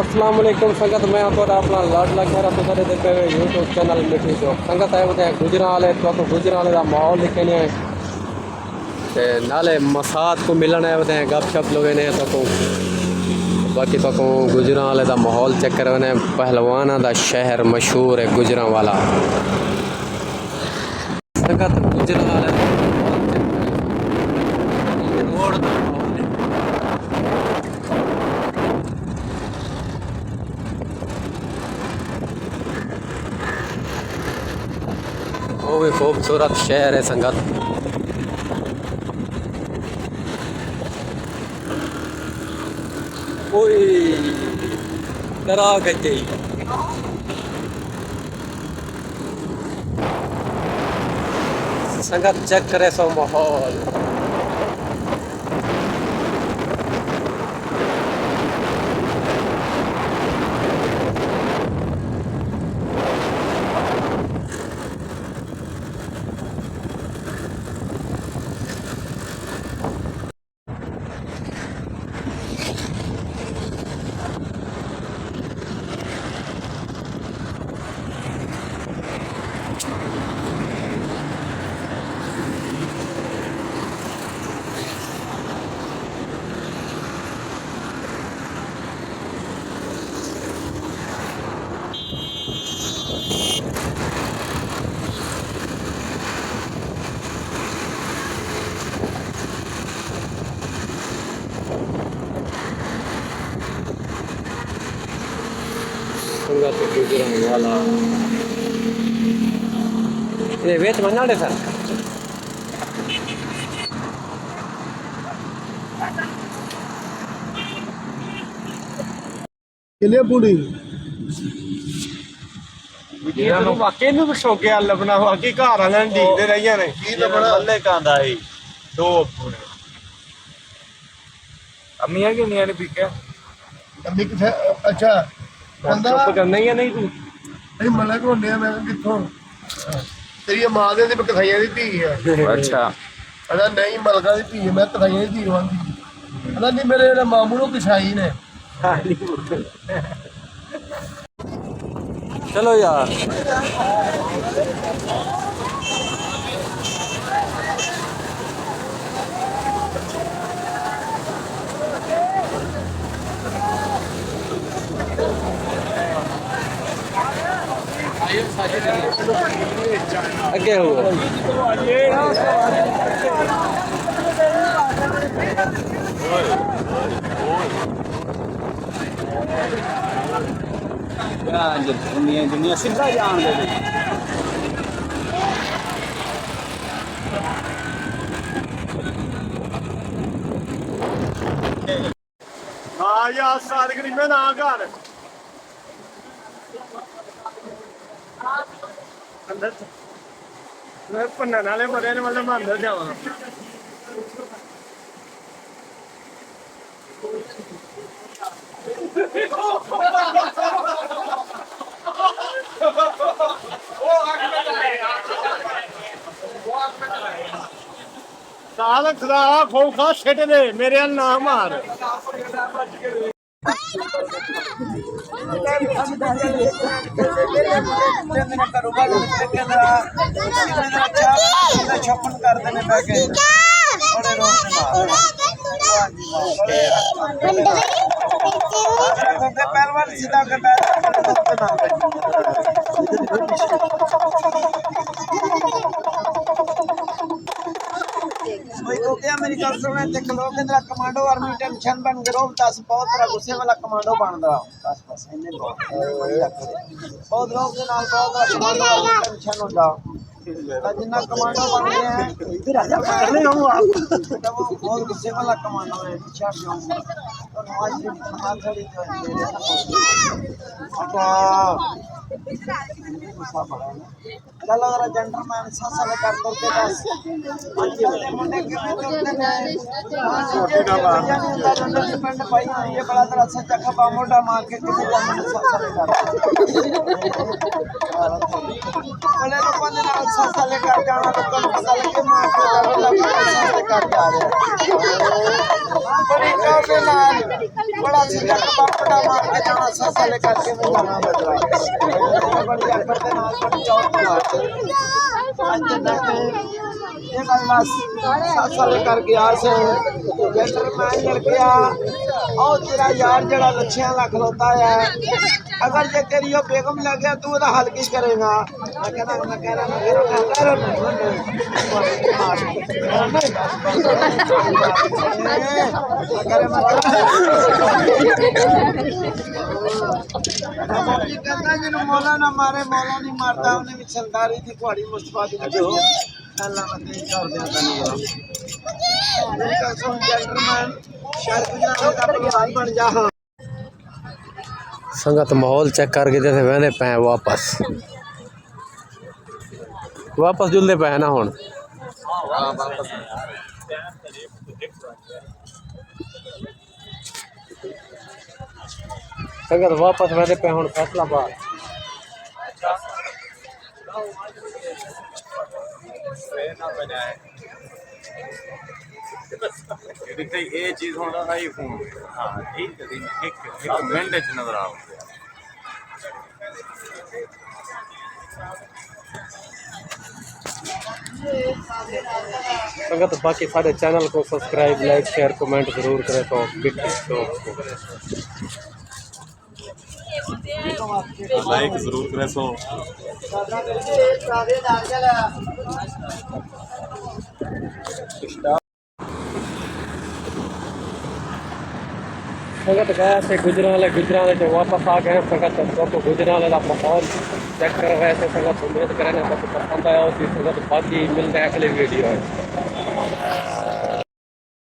अस्सलाम वालेकुम संगत मैं थोड़ा अपना लाडला खैर तो करे देखे हुए यूट्यूब चैनल मिठी जो संगत है बताए गुजरावाले तो गुजरावाले का माहौल लिखे ने नाले मसाद को मिलना है बताए गपशप लोग ने तो बाकी तो गुजरावाले का माहौल चेक करने पहलवाना का शहर मशहूर है गुजरावाला संगत गुजरावाले वो भी खूबसूरत शहर है संगत। ओए डरा गई संगत चेक करे सो माहौल संगत गुजरावाला ये वेच मनाड़े सर किले पूरी ਵਾਕਈ ਨੂੰ ਸ਼ੌਕਿਆ ਲੱਭਣਾ ਵਾਕਈ ਘਰ ਵਾਲਿਆਂ ਨੇ ਢੀਕਦੇ ਰਹੀਆਂ ਨੇ ਕੀ ਲੱਭਣਾ? ਬੱਲੇ ਕਾਂਦਾ ਸੀ ਦੋ ਅੰਮੀਆਂ ਕਿੰਨੀਆਂ ਨੇ ਪੀਕਿਆ ਅੰਮੀ ਕਿੱਥੇ ਅੱਛਾ ਕਹਿੰਦਾ ਚੁੱਪ ਕਰਨਾ ਹੀ ਆ ਨਹੀਂ ਤੂੰ ਨਹੀਂ ਮਲਕ ਹੁੰਦੇ ਆ ਮੈਂ ਕਿਹਾ ਕਿੱਥੋਂ ਤੇਰੀ ਮਾਂ ਦੇ ਤੇ ਕਥਾਈਆਂ ਦੀ ਧੀ ਆ ਅੱਛਾ ਕਹਿੰਦਾ ਨਹੀਂ ਮਲਕਾਂ ਦੀ ਧੀ ਆ, ਮੈਂ ਕਥਾਈਆਂ ਦੀ ਧੀ ਵਾਂਦੀ ਕਹਿੰਦਾ ਨਹੀਂ ਮੇਰੇ ਜਿਹੜੇ ਮਾਮੂ ਨੂੰ ਕਿਸਾਈ ਨੇ चलो यार अगे हुआ ਦੁਨੀਆ ਸਿੱਧਾ ਜਾਣ ਦੇ ਹਾਂ ਯਾਰ ਸਾਰ ਗਰੀਬੇ ਨਾ ਘਰ ਅੰਦਰ ਮੈਂ ਪੰਨਣ ਵਾਲੇ ਬੜੇ ਨੇ ਮਤਲਬ ਮੈਂ ਅੰਦਰ ਜਾਵਾਂ ਸਾਲ ਖਦਾ ਖੋਖਾ ਛੱਡ ਦੇ ਮੇਰੇ ਨਾਲ ਨਾ ਮਾਰ ਛੱਪਨ ਕਰਦੇ ਨੇ ਬੈ ਕੇ ਬੜੇ ਰੋਕ ਪਹਿਲਵਾਨ ਸਿੱਧਾ ਕਰਦਾ मेरी गल सुने ते लोग इंदा कमांडो आर्मी टेंशन बन गए रोब 10 बहुत तरह गुस्से वाला कमांडो बनदा बस बस इन्ने बहुत लोग के नाल बहुत कमांडो टेंशन होता जिन्ना कमांडो बन गए हैं इधर आ जा कर ले हूं आप वो बहुत गुस्से वाला कमांडो है अच्छा क्यों तो नवाज शरीफ हाथ खड़ी चल अगर जेंटलमैन सासा ने कर दो के बस वाले मुंडे किवें करते ने पिंड भाई ये बड़ा तरह से चक्का बा मोटा मार के किवें जाने सासा ने कर बड़े लोगों ने नाल सासा ले कर जाना लोगों को पता लगे मार के कर ला कर जा रहे बड़ी ਉਹਦੇ ਨਾਲ ਬੜਾ ਸਿੱਧਾ ਬਾਪੜਾ ਮਾਰ ਕੇ ਜਾਣਾ ਸੱਸਾ ਲੈ ਕਰਕੇ ਮੈਂ ਜਾਣਾ ਬਦਲਾ ਬੜੀ ਅੱਖਰ ਦੇ ਨਾਲ ਬੜੀ ਚੌਕ ਮਾਰ ਅੱਜ ਤੱਕ ये बंदा साल करके आ से जेंटलमैन लड़किया और तेरा यार जड़ा लच्छियां लख होता है अगर जे तेरी यो बेगम लग गया तू ओदा हल किस करेगा मैं कह रहा मौला ना मारे मौला नहीं मारता उन्हें भी सरदारी थी कुआड़ी मुस्तफा दी अल्लाह मते कर दिया तनी जेंटलमैन शहर गुजरात का प्रधान बन जा संगत माहौल चेक करके जैसे वहदे पे वापस जुलते पे ना हुण संगत वापस वहदे पे हुण फैसलाबाद ये चीज होना था ये फोन हाँ एक मिनट नजर आओ संगत बाकी सारे चैनल को सब्सक्राइब लाइक शेयर कमेंट जरूर करें तो लाइक जरूर करें सो संगत गया से गुजराले से वापस आ गए संगत तो गुजराले का माहौल चेक कर रहे थे संगत उम्मीद करें तो पसंद आया उसी संगत बाकी मिलते हैं अगले वीडियो है।